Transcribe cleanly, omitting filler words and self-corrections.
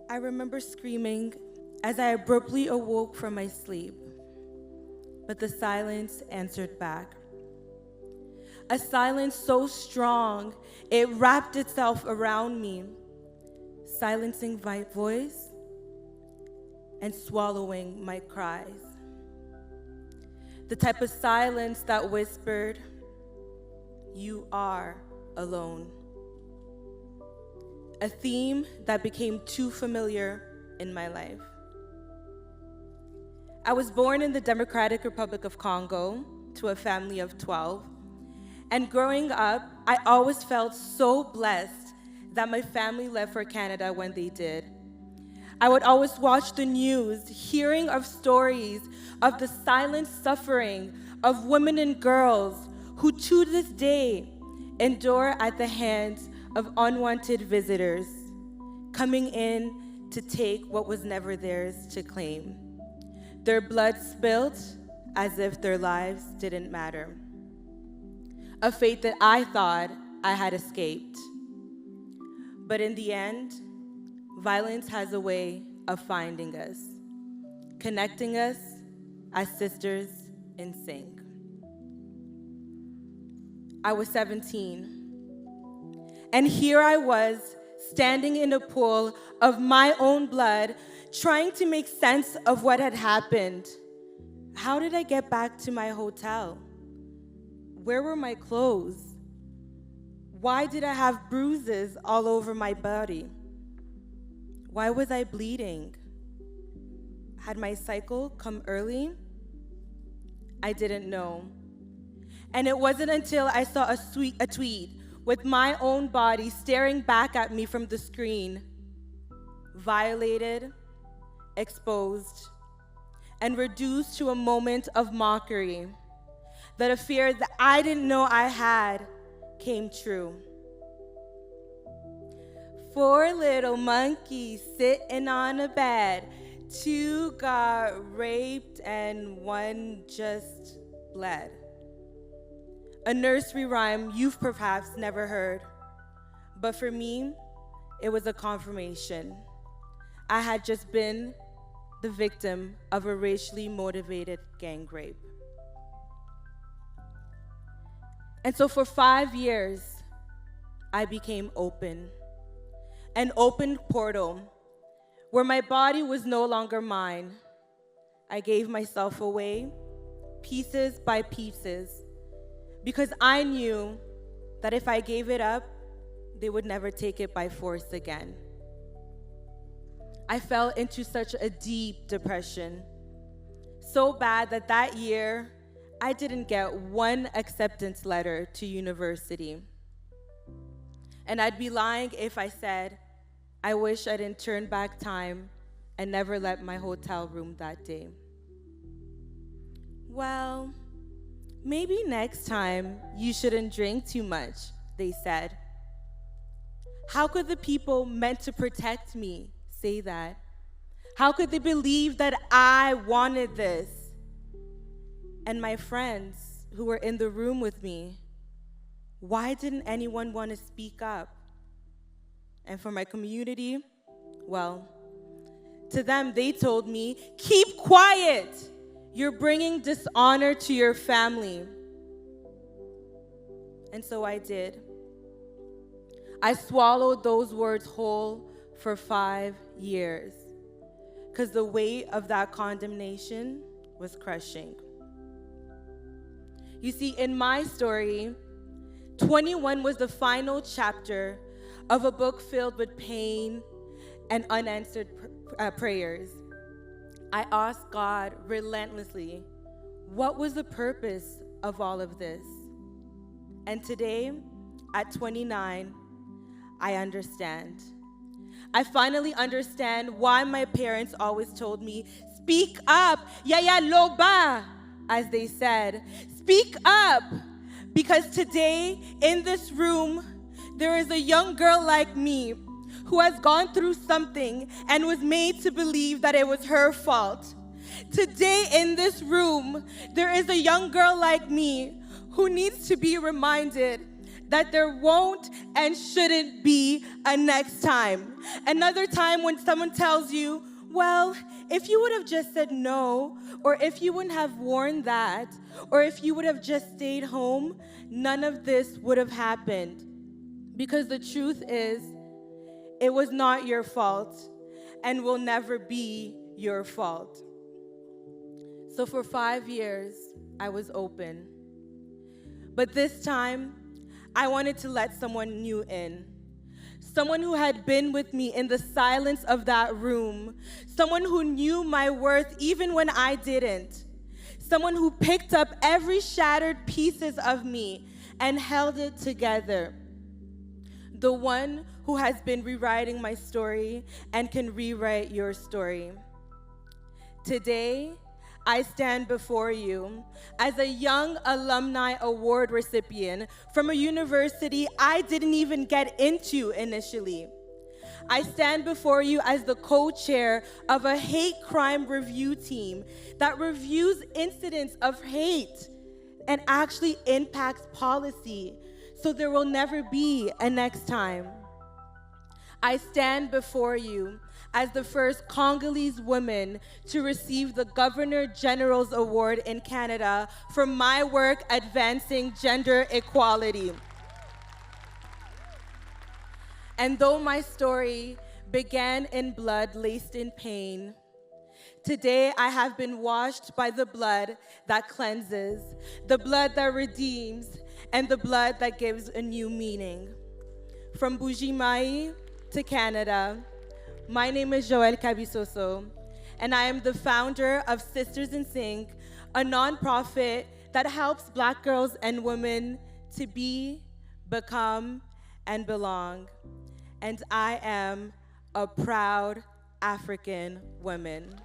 I remember screaming as I abruptly awoke from my sleep, but the silence answered back. A silence so strong, it wrapped itself around me, silencing my voice and swallowing my cries. The type of silence that whispered, "You are alone." A theme that became too familiar in my life. I was born in the Democratic Republic of Congo to a family of 12. And growing up, I always felt so blessed that my family left for Canada when they did. I would always watch the news, hearing of stories of the silent suffering of women and girls who to this day endure at the hands of unwanted visitors, coming in to take what was never theirs to claim. Their blood spilled as if their lives didn't matter. A fate that I thought I had escaped. But in the end, violence has a way of finding us, connecting us as sisters in sync. I was 17. And here I was, standing in a pool of my own blood, trying to make sense of what had happened. How did I get back to my hotel? Where were my clothes? Why did I have bruises all over my body? Why was I bleeding? Had my cycle come early? I didn't know. And it wasn't until I saw a tweet with my own body staring back at me from the screen, violated, exposed, and reduced to a moment of mockery, that a fear that I didn't know I had came true. 4 little monkeys sitting on a bed, 2 got raped and 1 just bled. A nursery rhyme you've perhaps never heard, but for me, it was a confirmation. I had just been the victim of a racially motivated gang rape. And so for 5 years, I became open. An open portal where my body was no longer mine. I gave myself away, pieces by pieces, because I knew that if I gave it up, they would never take it by force again. I fell into such a deep depression, so bad that that year, I didn't get 1 acceptance letter to university. And I'd be lying if I said, I wish I didn't turn back time and never left my hotel room that day. Well, maybe next time you shouldn't drink too much, they said. How could the people meant to protect me say that? How could they believe that I wanted this? And my friends who were in the room with me, why didn't anyone want to speak up? And for my community, well, to them, they told me, keep quiet. You're bringing dishonor to your family. And so I did. I swallowed those words whole for 5 years because the weight of that condemnation was crushing. You see, in my story, 21 was the final chapter of a book filled with pain and unanswered prayers. I asked God relentlessly, what was the purpose of all of this? And today, at 29, I understand. I finally understand why my parents always told me, speak up, yaya loba, as they said. Speak up, because today in this room, there is a young girl like me who has gone through something and was made to believe that it was her fault. Today in this room, there is a young girl like me who needs to be reminded that there won't and shouldn't be a next time. Another time when someone tells you, well, if you would have just said no, or if you wouldn't have worn that, or if you would have just stayed home, none of this would have happened. Because the truth is, it was not your fault and will never be your fault. So for 5 years, I was open. But this time, I wanted to let someone new in. Someone who had been with me in the silence of that room. Someone who knew my worth even when I didn't. Someone who picked up every shattered pieces of me and held it together. The one who has been rewriting my story and can rewrite your story. Today, I stand before you as a young alumni award recipient from a university I didn't even get into initially. I stand before you as the co-chair of a hate crime review team that reviews incidents of hate and actually impacts policy, so there will never be a next time. I stand before you as the first Congolese woman to receive the Governor General's Award in Canada for my work advancing gender equality. And though my story began in blood laced in pain, today I have been washed by the blood that cleanses, the blood that redeems, and the blood that gives a new meaning. From Bujimai to Canada, my name is Joëlle Kabisoso, and I am the founder of Sisters in Sync, a nonprofit that helps Black girls and women to be, become, and belong. And I am a proud African woman.